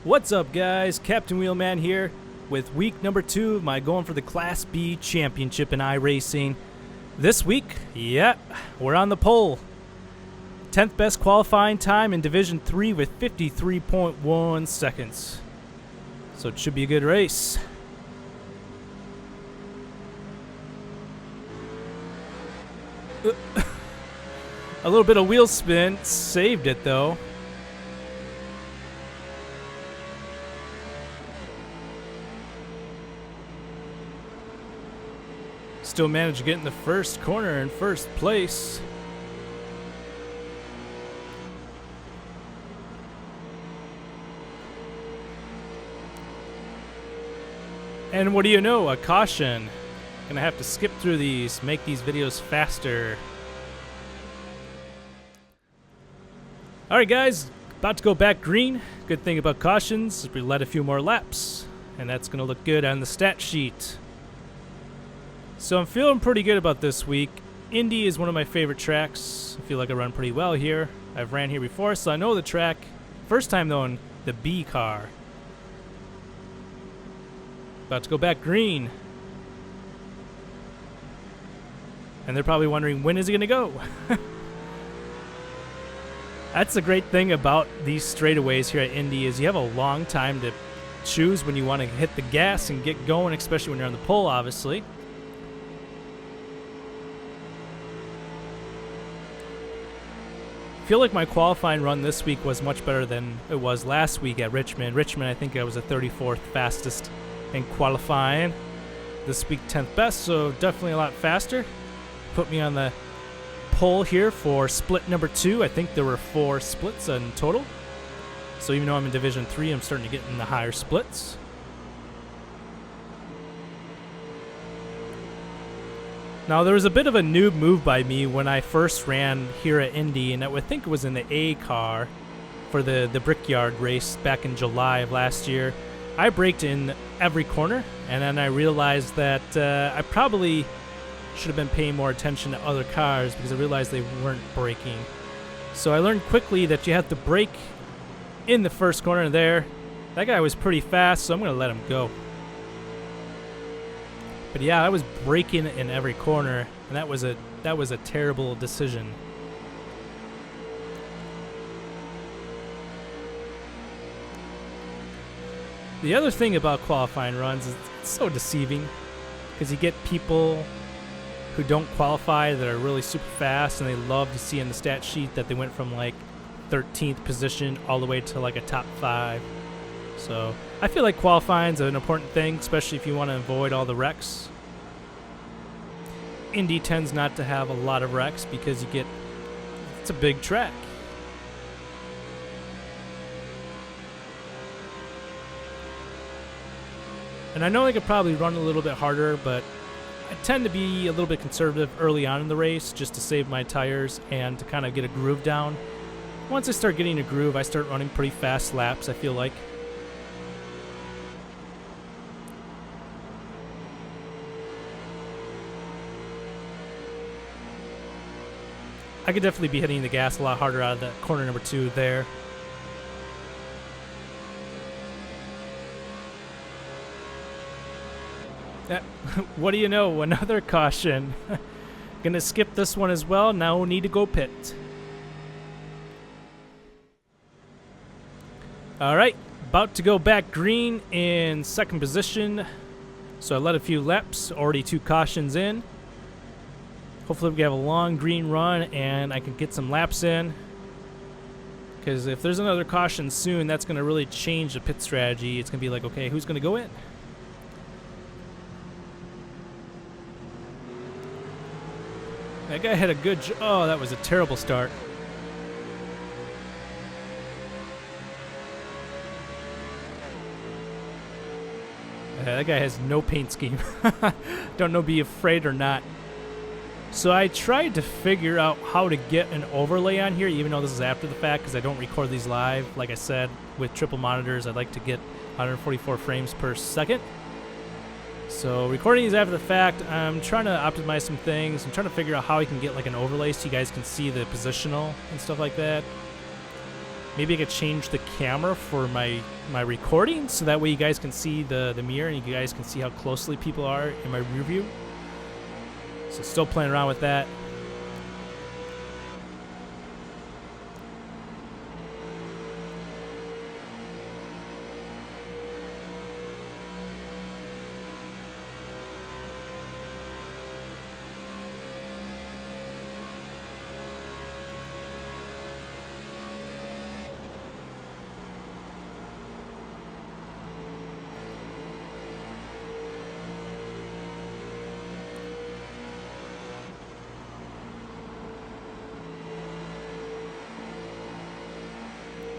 What's up, guys? Captain Wheelman here with week number 2 of my Going for the Class B Championship in iRacing. This week, yeah, we're on the pole. 10th best qualifying time in Division 3 with 53.1 seconds. So it should be a good race. A little bit of wheel spin saved it though. Still managed to get in the first corner in first place. And what do you know? A caution. Gonna have to skip through these, make these videos faster. Alright guys, about to go back green. Good thing about cautions is we let a few more laps, and that's gonna look good on the stat sheet. So I'm feeling pretty good about this week. Indy is one of my favorite tracks. I feel like I run pretty well here. I've ran here before, so I know the track. First time though in the B car. About to go back green. And they're probably wondering, when is he gonna go? That's the great thing about these straightaways here at Indy is you have a long time to choose when you want to hit the gas and get going, especially when you're on the pole, obviously. I feel like my qualifying run this week was much better than it was last week at Richmond. Richmond, I think I was the 34th fastest in qualifying. This week, 10th best, so definitely a lot faster. Put me on the pole here for split number 2. I think there were 4 splits in total. So even though I'm in Division 3, I'm starting to get in the higher splits. Now, there was a bit of a noob move by me when I first ran here at Indy, and I think it was in the A car for the Brickyard race back in July of last year. I braked in every corner, and then I realized that I probably should have been paying more attention to other cars because I realized they weren't braking. So I learned quickly that you have to brake in the first corner there. That guy was pretty fast, so I'm going to let him go. But yeah, I was braking in every corner, and that was a terrible decision. The other thing about qualifying runs is it's so deceiving because you get people who don't qualify that are really super fast, and they love to see in the stat sheet that they went from like 13th position all the way to like a top 5. So I feel like qualifying is an important thing, especially if you want to avoid all the wrecks. Indy tends not to have a lot of wrecks because it's a big track. And I know I could probably run a little bit harder, but I tend to be a little bit conservative early on in the race just to save my tires and to kind of get a groove down. Once I start getting a groove, I start running pretty fast laps, I feel like. I could definitely be hitting the gas a lot harder out of that corner number 2 there. What do you know? Another caution. Gonna skip this one as well. Now need to go pit. Alright, about to go back green in second position. So I let a few laps, already 2 cautions in. Hopefully we have a long green run and I can get some laps in. Because if there's another caution soon, that's going to really change the pit strategy. It's going to be like, okay, who's going to go in? That guy had a good... Oh, that was a terrible start. That guy has no paint scheme. Don't know be afraid or not. So I tried to figure out how to get an overlay on here, even though this is after the fact, because I don't record these live. Like I said, with triple monitors, I'd like to get 144 frames per second. So recording these after the fact, I'm trying to optimize some things. I'm trying to figure out how I can get like an overlay so you guys can see the positional and stuff like that. Maybe I could change the camera for my recording, so that way you guys can see the mirror and you guys can see how closely people are in my rear view. So still playing around with that.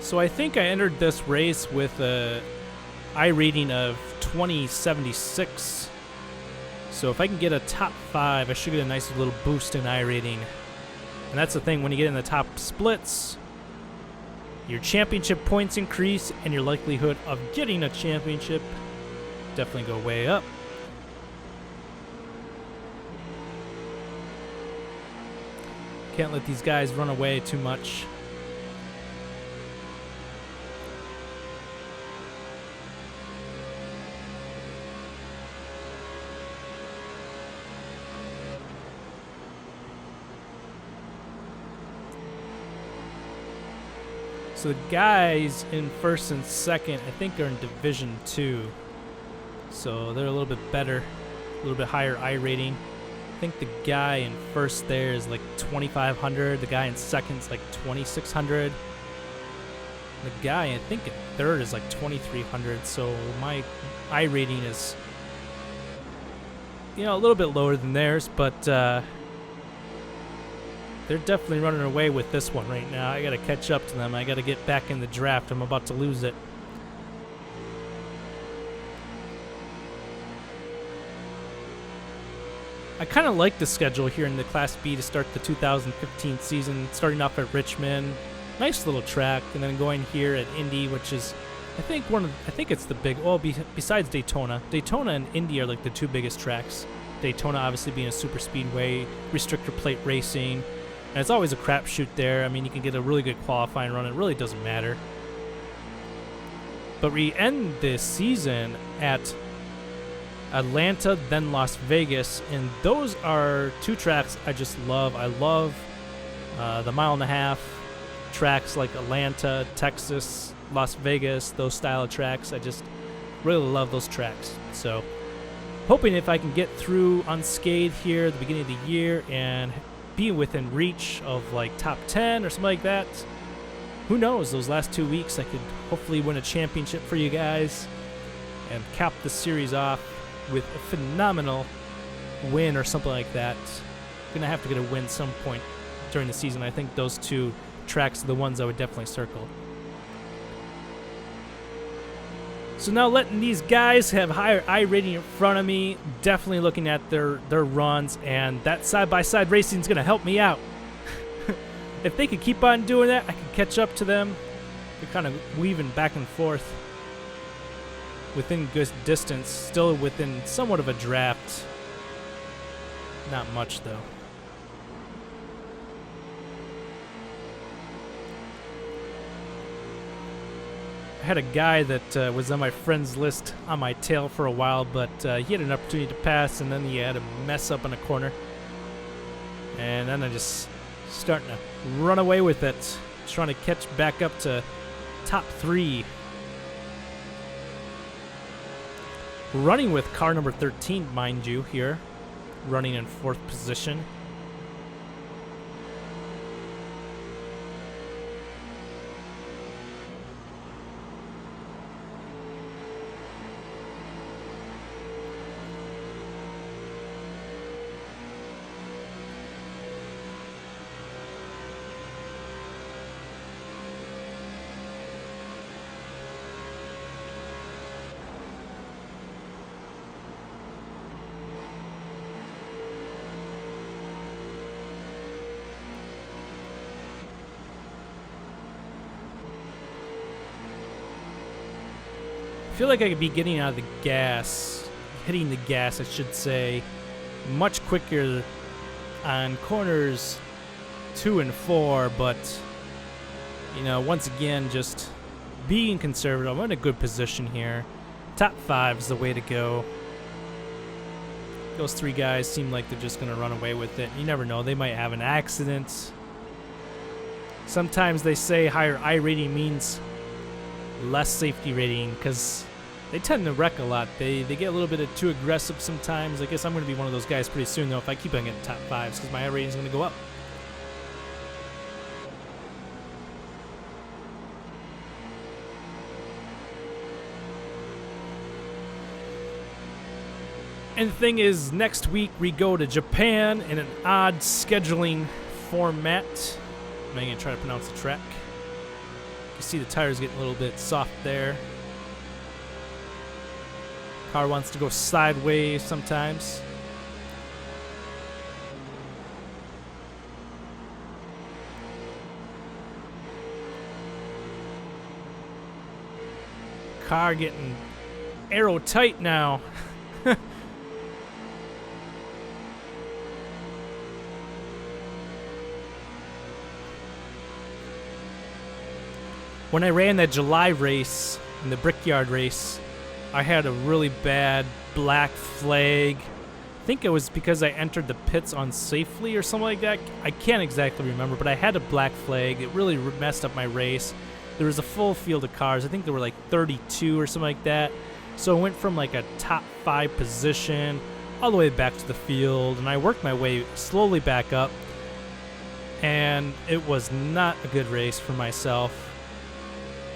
So I think I entered this race with a I rating of 2076. So if I can get a top 5, I should get a nice little boost in I rating. And that's the thing, when you get in the top splits, your championship points increase and your likelihood of getting a championship definitely go way up. Can't let these guys run away too much. So the guys in first and second, I think, are in Division 2. So they're a little bit better, a little bit higher I rating. I think the guy in first there is like 2,500. The guy in second is like 2,600. The guy, I think, in third is like 2,300. So my I rating is, you know, a little bit lower than theirs, but they're definitely running away with this one right now. I got to catch up to them. I got to get back in the draft. I'm about to lose it. I kind of like the schedule here in the Class B to start the 2015 season, starting off at Richmond. Nice little track, and then going here at Indy, which is, I think, it's the big, well, besides Daytona. Daytona and Indy are like the two biggest tracks. Daytona obviously being a super speedway, restrictor plate racing. And it's always a crapshoot there. I mean, you can get a really good qualifying run. It really doesn't matter. But we end this season at Atlanta, then Las Vegas. And those are two tracks I just love. I love the 1.5 mile tracks like Atlanta, Texas, Las Vegas, those style of tracks. I just really love those tracks. So hoping if I can get through unscathed here at the beginning of the year and be within reach of like top 10 or something like that. Who knows, those last 2 weeks I could hopefully win a championship for you guys and cap the series off with a phenomenal win or something like that. Gonna have to get a win some point during the season. I think those two tracks are the ones I would definitely circle. So now letting these guys have higher I rating in front of me, definitely looking at their runs, and that side-by-side racing is going to help me out. If they could keep on doing that, I could catch up to them. They're kind of weaving back and forth within good distance, still within somewhat of a draft. Not much, though. I had a guy that was on my friends list on my tail for a while, but he had an opportunity to pass, and then he had a mess up in a corner. And then I just starting to run away with it, trying to catch back up to top 3. Running with car number 13, mind you, here. Running in 4th position. I feel like I could be getting out of the gas, hitting the gas, I should say, much quicker on corners 2 and 4, but You know, once again, just being conservative. I'm in a good position here. Top 5 is the way to go. Those 3 guys seem like they're just going to run away with it. You never know. They might have an accident. Sometimes they say higher I rating means less safety rating because they tend to wreck a lot. They get a little bit too aggressive sometimes. I guess I'm going to be one of those guys pretty soon, though, if I keep on getting top 5s because my I rating is going to go up. And the thing is, next week we go to Japan in an odd scheduling format. I'm going to try to pronounce the track. You see the tires getting a little bit soft there. Car wants to go sideways sometimes. Car getting aero tight now. When I ran that July race, in the Brickyard race, I had a really bad black flag. I think it was because I entered the pits unsafely or something like that. I can't exactly remember, but I had a black flag. It really messed up my race. There was a full field of cars. I think there were like 32 or something like that. So I went from like a top 5 position all the way back to the field, and I worked my way slowly back up. And it was not a good race for myself.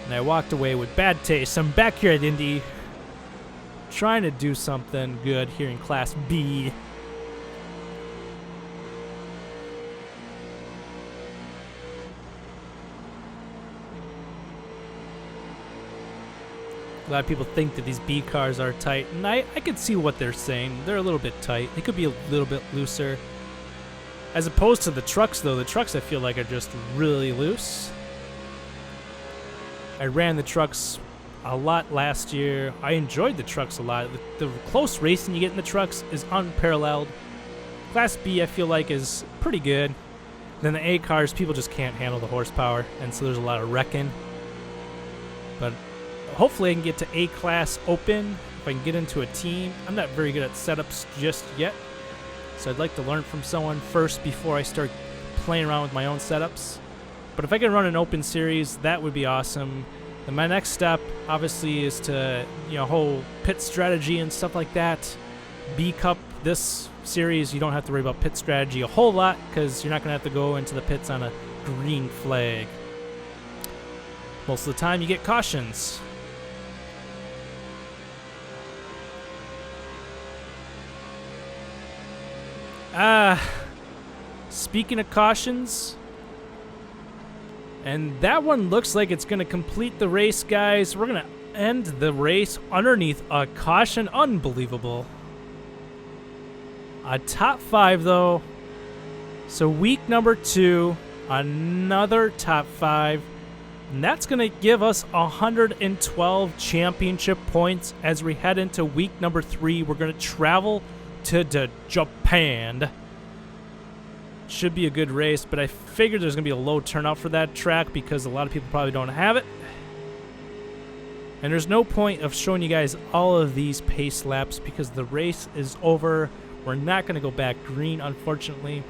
And I walked away with bad taste. I'm back here at Indy, trying to do something good here in Class B. A lot of people think that these B cars are tight, and I can see what they're saying. They're a little bit tight. They could be a little bit looser. As opposed to the trucks, though, the trucks I feel like are just really loose. I ran the trucks a lot last year. I enjoyed the trucks a lot. The close racing you get in the trucks is unparalleled. Class B, I feel like, is pretty good. Then the A cars, people just can't handle the horsepower, and so there's a lot of wrecking. But hopefully I can get to A class open if I can get into a team. I'm not very good at setups just yet, so I'd like to learn from someone first before I start playing around with my own setups. But if I can run an open series, that would be awesome. And my next step, obviously, is to, whole pit strategy and stuff like that. B Cup, this series, you don't have to worry about pit strategy a whole lot because you're not going to have to go into the pits on a green flag. Most of the time, you get cautions. Speaking of cautions... And that one looks like it's going to complete the race, guys. We're going to end the race underneath a caution. Unbelievable. A top 5, though. So week number 2, another top 5. And that's going to give us 112 championship points as we head into week number 3. We're going to travel to Japan. Should be a good race, but I figured there's going to be a low turnout for that track because a lot of people probably don't have it. And there's no point of showing you guys all of these pace laps because the race is over. We're not going to go back green, unfortunately.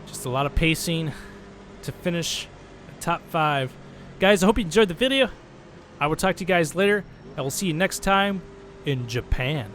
Just a lot of pacing to finish the top 5. Guys, I hope you enjoyed the video. I will talk to you guys later. I will see you next time in Japan.